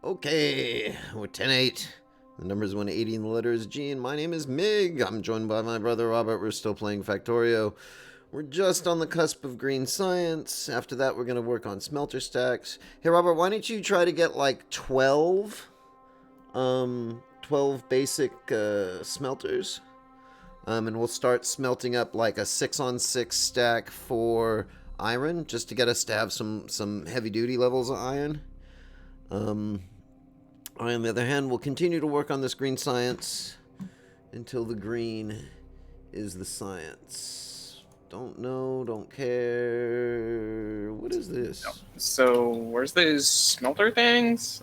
Okay, we're 10-8. The number is 180 and the letter is G, and my name is Mig. I'm joined by my brother Robert. We're still playing Factorio. We're just on the cusp of green science. After that, we're going to work on smelter stacks. Hey, Robert, why don't you try to get like 12 basic smelters? And we'll start smelting up like a 6-on-6 stack for iron, just to get us to have some heavy-duty levels of iron. I, on the other hand, will continue to work on this green science until the green is the science. Don't know, don't care. What is this? So, where's those smelter things?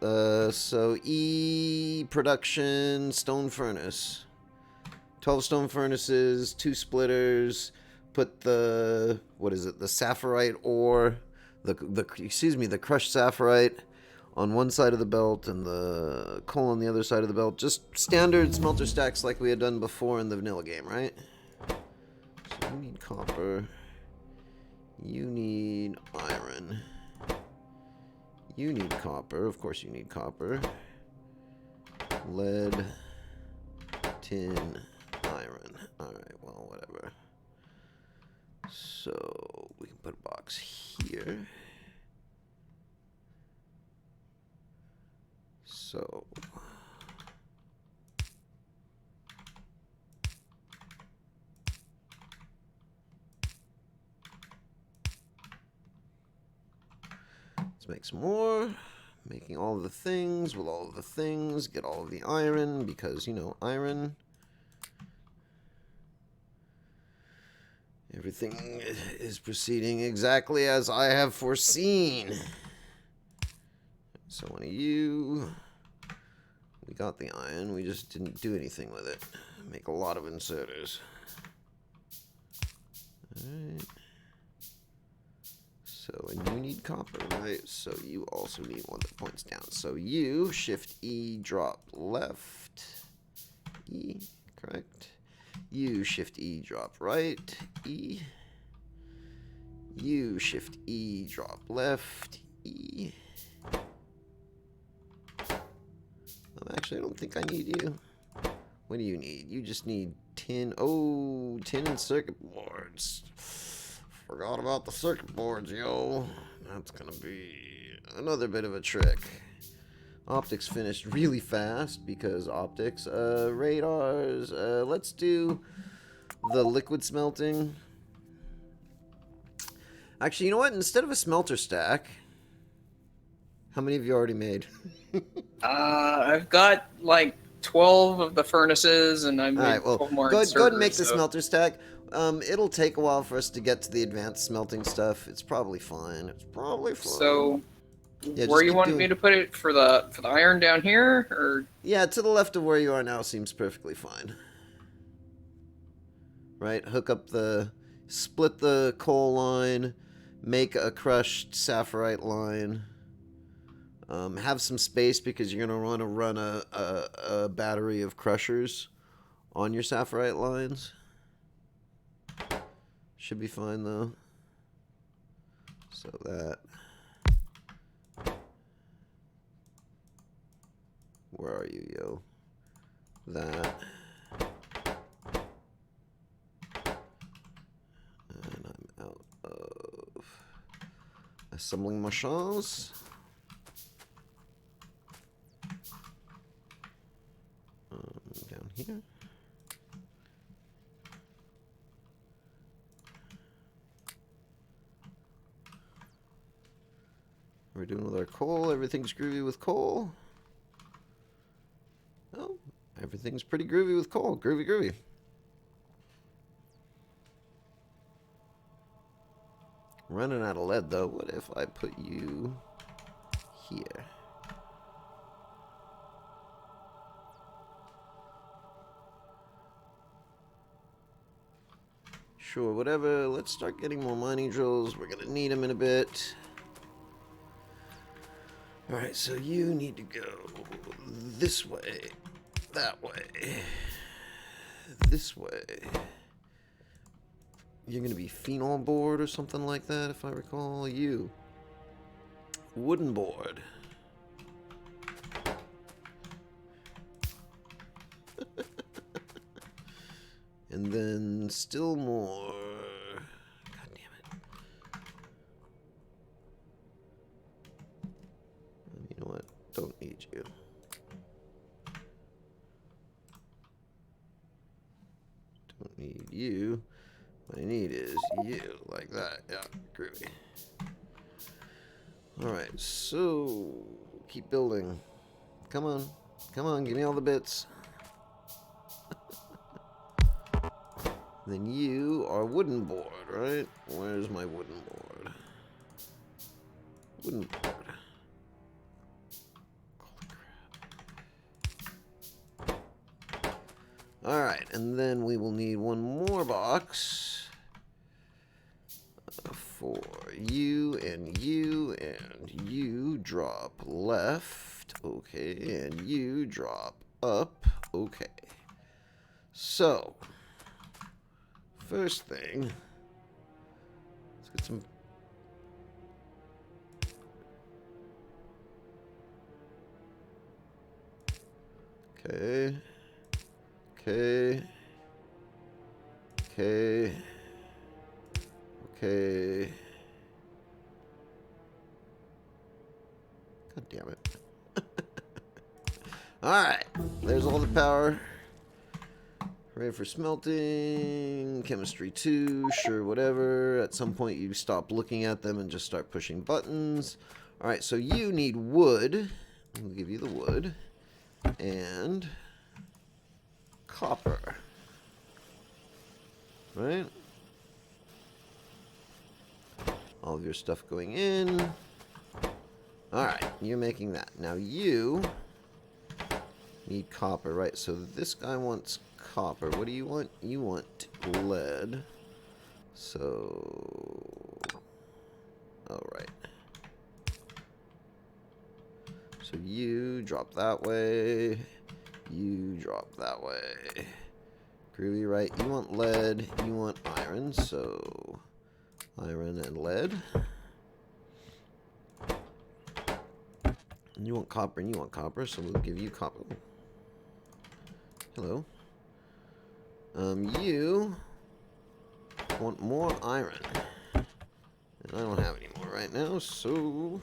So E production stone furnace. 12 stone furnaces, 2 splitters. Put the, what is it? The sapphirite ore, the crushed sapphirite on one side of the belt and the coal on the other side of the belt. Just standard smelter stacks like we had done before in the vanilla game, right? So you need copper. You need iron. You need copper. Of course you need copper. Lead. Tin. Iron. Alright, well, whatever. So, we can put a box here. So... let's make some more. Making all of the things with all of the things. Get all of the iron, because, you know, iron... everything is proceeding exactly as I have foreseen. So one of you... we got the iron, we just didn't do anything with it. Make a lot of inserters. Alright. So, and you need copper, right? So you also need one that points down. So you, Shift E, drop left. E, correct. You, Shift E, drop right. E. You, Shift E, drop left. E. Actually, I don't think I need you. What do you need? You just need tin. Oh, tin and circuit boards. Forgot about the circuit boards, yo. That's gonna be another bit of a trick. Optics finished really fast because optics. Radars. Let's do the liquid smelting. Actually, you know what? Instead of a smelter stack, how many have you already made? I've got like 12 of the furnaces, and I made 12 more go ahead and make the so. smelter stack. It'll take a while for us to get to the advanced smelting stuff. It's probably fine. It's probably fine. So, yeah, where you want me to put it for the iron down here, or? Yeah, to the left of where you are now seems perfectly fine. Right, hook up split the coal line, make a crushed sapphirite line. Have some space because you're going to want to run a battery of crushers on your sapphirite lines. Should be fine though. So that. Where are you, yo? That. And I'm out of assembling machines. Down here. We're doing with our coal. Everything's groovy with coal. Oh, everything's pretty groovy with coal. Groovy, groovy. Running out of lead, though. What if I put you here? Sure, whatever. Let's start getting more mining drills. We're going to need them in a bit. Alright, so you need to go this way, that way, this way. You're going to be phenol board or something like that, if I recall. You wooden board. And then still more. God damn it. You know what? Don't need you. Don't need you. What I need is you. Like that. Yeah, groovy. Alright, so keep building. Come on. Come on, give me all the bits. Then you are wooden board, right? Where's my wooden board? Wooden board. Holy crap. Alright, and then we will need one more box for you and you and you drop left. Okay, and you drop up. Okay. So, first thing, let's get some. Okay. Okay. Okay. Okay. God damn it. Alright. There's all the power. Ready for smelting. Chemistry 2. Sure, whatever. At some point you stop looking at them and just start pushing buttons. Alright, so you need wood. We'll give you the wood. And copper. Right? All of your stuff going in. Alright, you're making that. Now you need copper, right? So this guy wants copper. What do you want? You want lead. So, alright. So you drop that way. You drop that way. Groovy, right? You want lead. You want iron. So iron and lead. And you want copper and you want copper, so we'll give you copper. Hello. You want more iron. And I don't have any more right now, so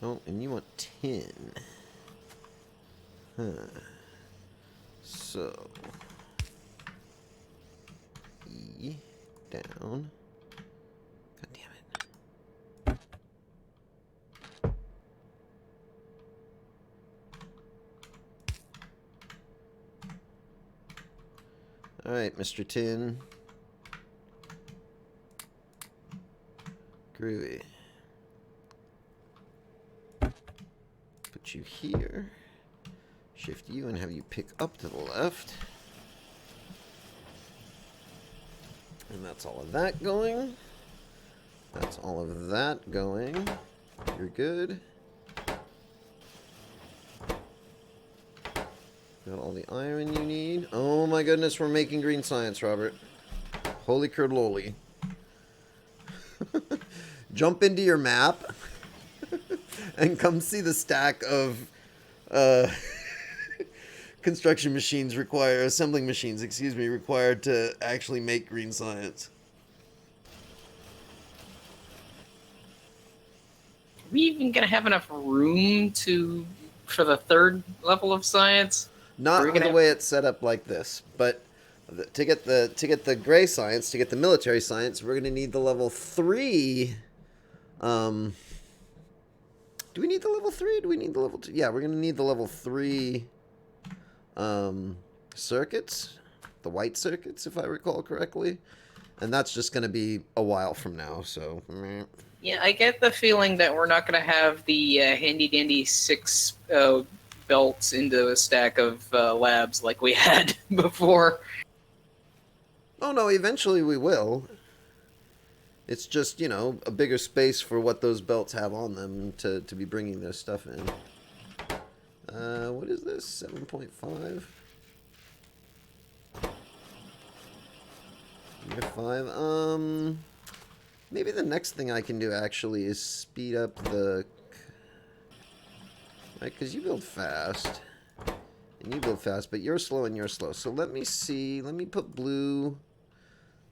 oh, and you want tin. Huh. So, E down. God damn it. Alright, Mr. Tin. Groovy. Put you here. Shift you and have you pick up to the left. And that's all of that going. That's all of that going. You're good. Got all the iron you need. Oh my goodness, we're making green science, Robert. Holy curdloli. Jump into your map and come see the stack of construction machines assembling machines, excuse me, required to actually make green science. Are we even gonna have enough room for the third level of science? Not with the way it's set up like this, but to get the gray science, to get the military science, we're gonna need the level 3. Do we need the level 3? Do we need the level 2? Yeah, we're gonna need the level 3 circuits, the white circuits, if I recall correctly, and that's just gonna be a while from now. So yeah, I get the feeling that we're not gonna have the handy dandy 6 belts into a stack of labs like we had before. Oh no, eventually we will. It's just, you know, a bigger space for what those belts have on them to be bringing their stuff in. What is this? 7.5? Year 5. Maybe the next thing I can do actually is speed up the... Right, because you build fast. And you build fast, but you're slow and you're slow. So let me see. Let me put blue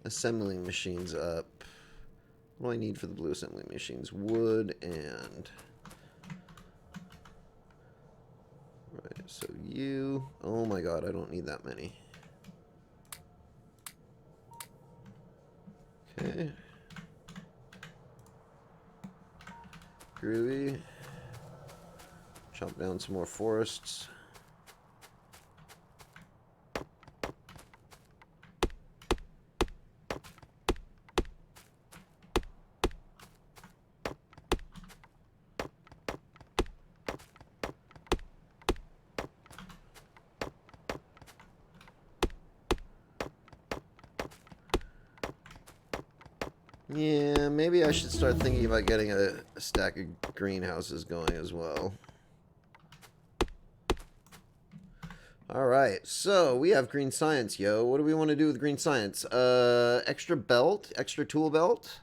assembling machines up. What do I need for the blue assembly machines? Wood and... Right, so you... Oh my god, I don't need that many. Okay. Groovy. Chop down some more forests. Yeah, maybe I should start thinking about getting a stack of greenhouses going as well. Alright, so we have green science, yo. What do we want to do with green science? Extra belt, extra tool belt.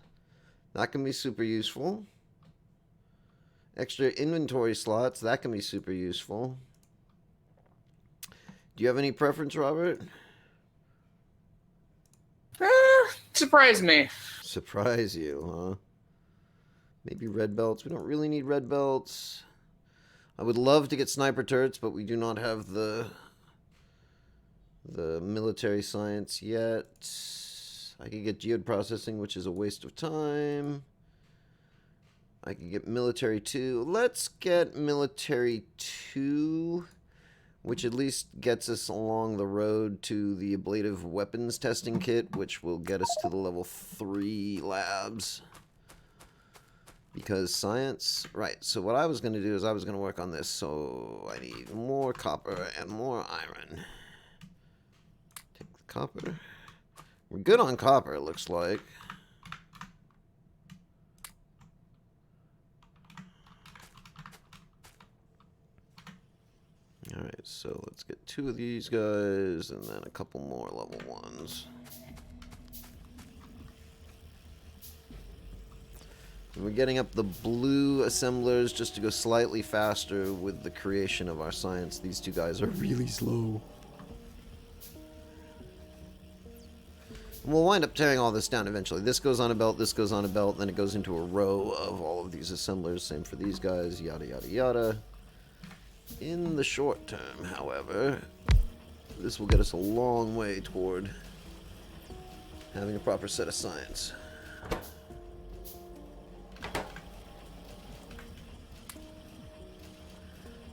That can be super useful. Extra inventory slots, that can be super useful. Do you have any preference, Robert? Surprise me. Surprise you, huh? Maybe red belts. We don't really need red belts. I would love to get sniper turrets, but we do not have the military science yet. I could get geode processing, which is a waste of time. I could get military 2. Let's get military 2, which at least gets us along the road to the ablative weapons testing kit, which will get us to the level 3 labs. Because science... Right, so what I was going to do is I was going to work on this. So I need more copper and more iron. Take the copper. We're good on copper, it looks like. Alright, so let's get 2 of these guys, and then a couple more level 1s. And we're getting up the blue assemblers just to go slightly faster with the creation of our science. These 2 guys are really slow. And we'll wind up tearing all this down eventually. This goes on a belt, this goes on a belt, then it goes into a row of all of these assemblers. Same for these guys, yada yada yada. In the short term, however, this will get us a long way toward having a proper set of science.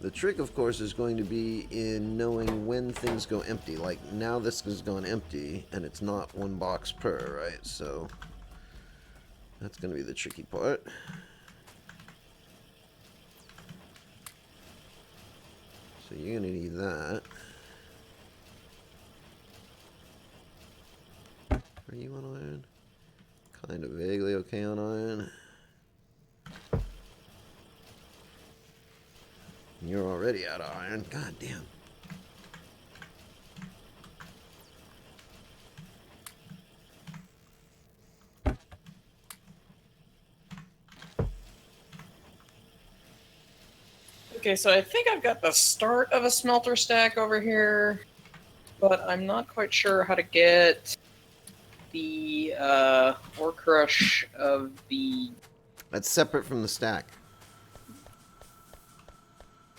The trick, of course, is going to be in knowing when things go empty. Like, now this has gone empty, and it's not 1 box per, right? So, that's going to be the tricky part. So you're going to need that. Are you on iron? Kind of vaguely okay on iron. You're already out of iron. God damn. Okay, so I think I've got the start of a smelter stack over here, but I'm not quite sure how to get the ore crush of the... That's separate from the stack.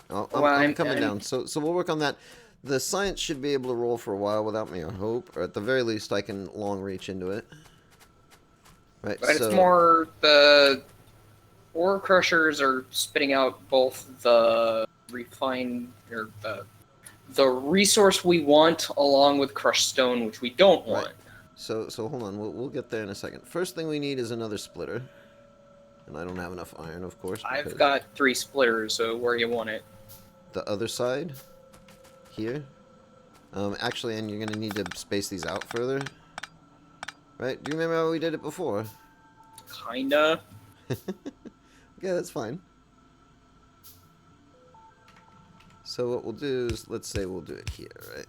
I'm coming down. So we'll work on that. The science should be able to roll for a while without me, I hope. Or at the very least, I can long reach into it. Right, But so... it's more the ore crushers are spitting out both the refined, or the resource we want along with crushed stone, which we don't want. Right. So hold on. We'll get there in a second. First thing we need is another splitter. And I don't have enough iron, of course. I've got 3 splitters, so where you want it? The other side? Here? Actually, and you're going to need to space these out further. Right? Do you remember how we did it before? Kinda. Yeah, that's fine. So what we'll do is, let's say we'll do it here, right?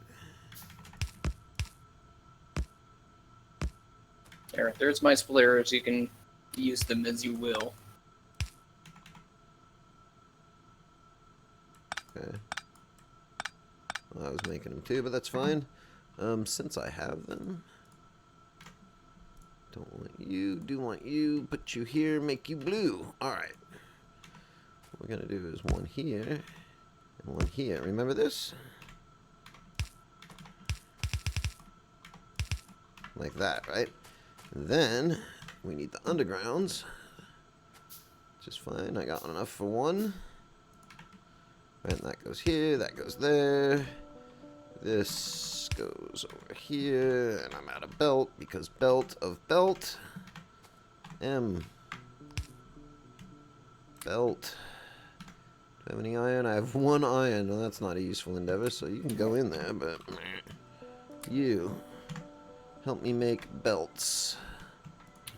There's my splitters. You can use them as you will. Okay. Well, I was making them too, but that's fine. Since I have them, don't want you, do want you, put you here, make you blue. Alright. What we're gonna do is one here, and one here. Remember this? Like that, right? And then, we need the undergrounds. Just fine, I got enough for one. And that goes here, that goes there. This goes over here, and I'm out of belt because belt of belt. M. Belt. Do I have any iron? I have one iron. Well, that's not a useful endeavor, so you can go in there, but you help me make belts.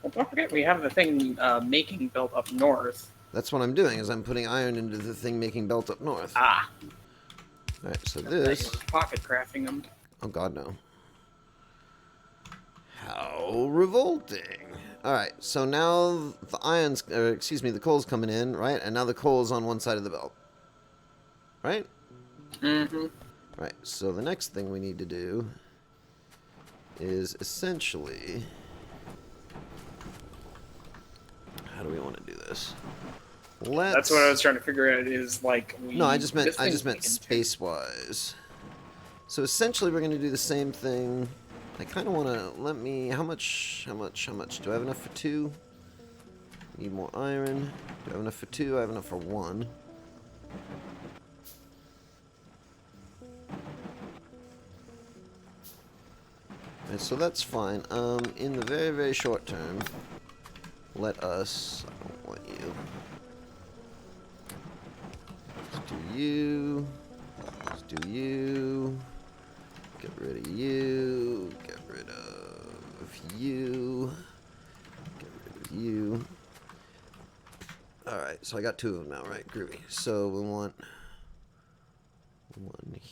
Well, don't forget we have the thing making belt up north. That's what I'm doing, is I'm putting iron into the thing making belt up north. Ah. Alright, so I this... was pocket crafting them. Oh god, no. How revolting. Alright, so now the iron's... Or, excuse me, the coal's coming in, right? And now the coal is on one side of the belt. Right? Mm-hmm. Right, so the next thing we need to do is essentially... How do we want to do this? That's what I was trying to figure out. Is like no, I just meant space-wise. So essentially, we're going to do the same thing. I kind of want to let me. How much? Do I have enough for 2? Need more iron. Do I have enough for 2? I have enough for 1. Right, so that's fine. In the very, very short term, let us. I don't want you. Let's do you. Let's do you. Get rid of you. Get rid of you. Get rid of you. Alright, so I got 2 of them now, right? Groovy. So we want 1 here.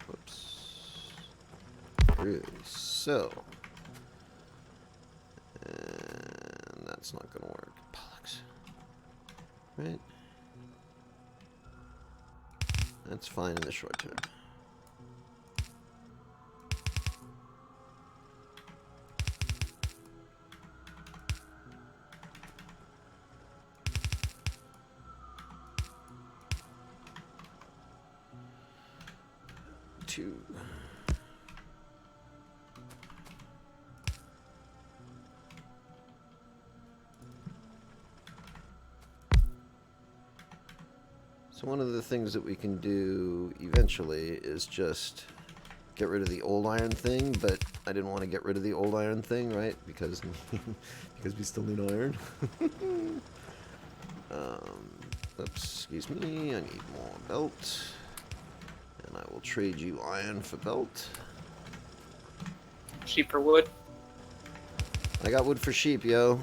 Whoops. Groovy. So. And that's not going to work. Bollocks. Right? That's fine in the short term. Two. So one of the things that we can do eventually is just get rid of the old iron thing, but I didn't want to get rid of the old iron thing, right? Because because we still need iron. Oops, excuse me, I need more belt. And I will trade you iron for belt. Sheep for wood. I got wood for sheep, yo.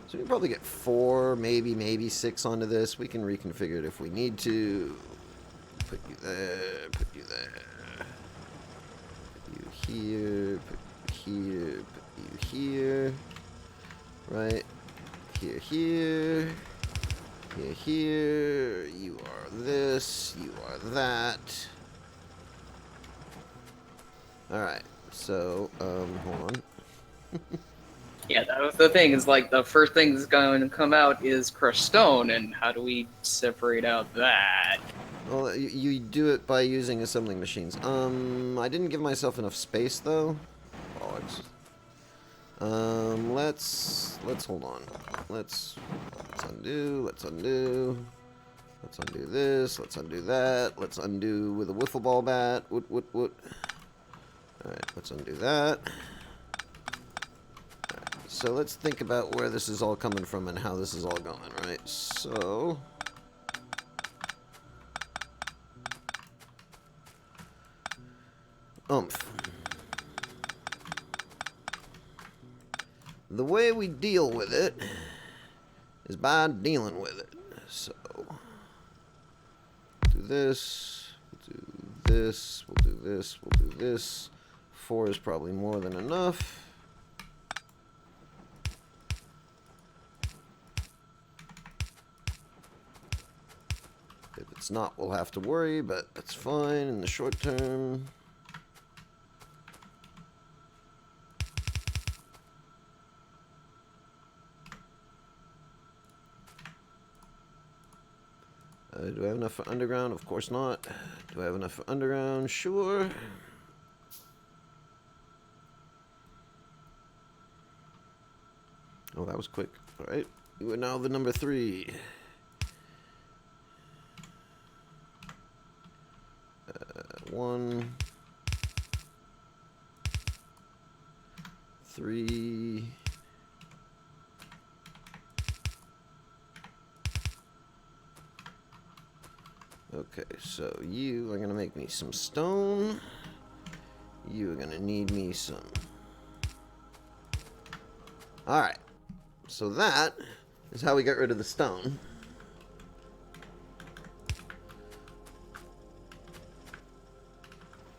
So we can probably get 4, maybe 6 onto this. We can reconfigure it if we need to. Put you there, put you there. Put you here, put you here, put you here. Right? Here, here. Here, here. You are this, you are that. Alright, so, hold on. Yeah, that was the thing. Is like the first thing that's going to come out is crushed stone, and how do we separate out that? Well, you do it by using assembling machines. I didn't give myself enough space though. Bollocks. Let's hold on. Let's undo. Let's undo this. Let's undo that. Let's undo with a wiffle ball bat. What? All right, let's undo that. So let's think about where this is all coming from and how this is all going, right? So, oomph. The way we deal with it is by dealing with it. So, do this, we'll do this, we'll do this, we'll do this. 4 is probably more than enough. If it's not, we'll have to worry, but that's fine in the short term. Do I have enough for underground? Of course not. Do I have enough for underground? Sure. Oh, that was quick. All right. You are now the number 3. 1, 3. Okay, so you are going to make me some stone. You are going to need me some. Alright, so that is how we get rid of the stone.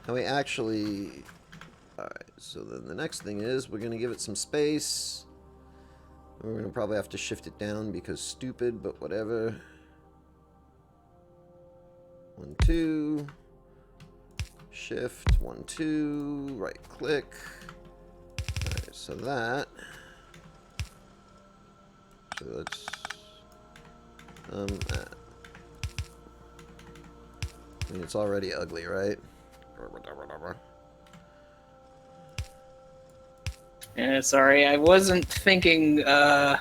How we actually... Alright, so then the next thing is we're going to give it some space. We're going to probably have to shift it down because stupid, but whatever. 1, 2, shift, 1, 2, right click. Alright, so that. So let's, I mean, it's already ugly, right? Yeah, sorry, I wasn't thinking, I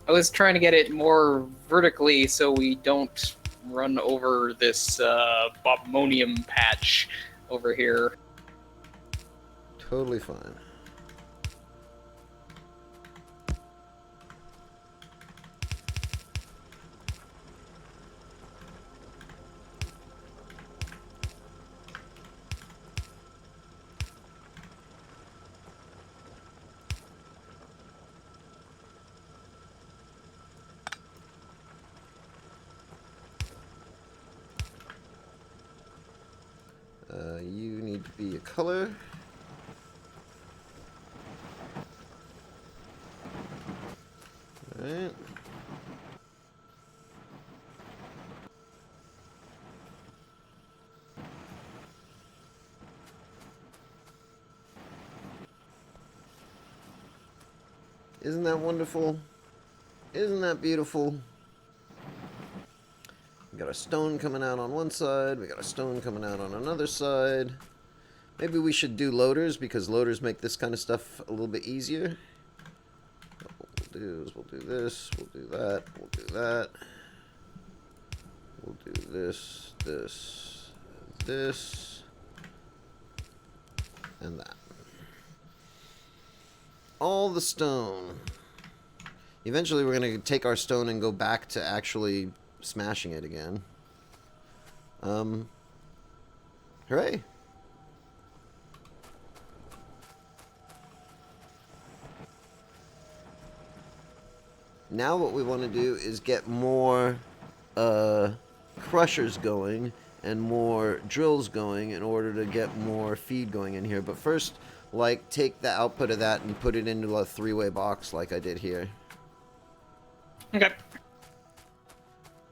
was trying to get it more vertically so we don't run over this bobmonium patch over here. Totally fine. You need to be a color. Alright. Isn't that wonderful? Isn't that beautiful? We got a stone coming out on one side. We got a stone coming out on another side. Maybe we should do loaders because loaders make this kind of stuff a little bit easier. What we'll do is we'll do this. We'll do that. We'll do that. We'll do this, this, this, and that. All the stone. Eventually we're going to take our stone and go back to actually smashing it again. Hooray. Now what we want to do is get more crushers going and more drills going in order to get more feed going in here. But first, like, take the output of that and put it into a 3-way box like I did here. Okay.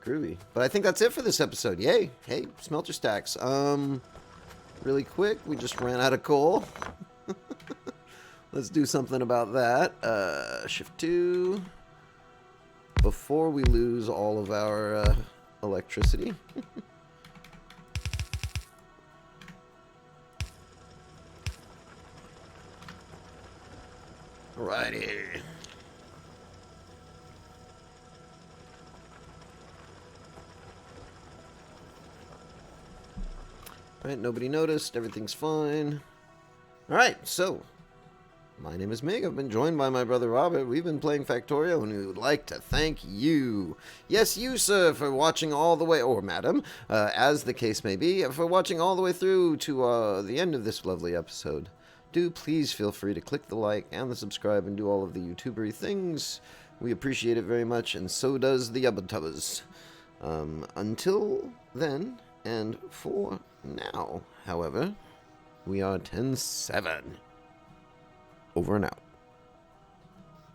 Groovy. But I think that's it for this episode. Yay. Hey, smelter stacks. Really quick, we just ran out of coal. Let's do something about that. Shift 2. Before we lose all of our electricity. Alrighty. Alright, nobody noticed. Everything's fine. Alright, so My name is Mig. I've been joined by my brother Robert. We've been playing Factorio, and we would like to thank you. Yes, you, sir, for watching all the way, or madam, as the case may be, for watching all the way through to the end of this lovely episode. Do please feel free to click the like and the subscribe and do all of the YouTubery things. We appreciate it very much, and so does the Yubba-Tubbas. Until then, and for now, however, we are 10-7. Over and out.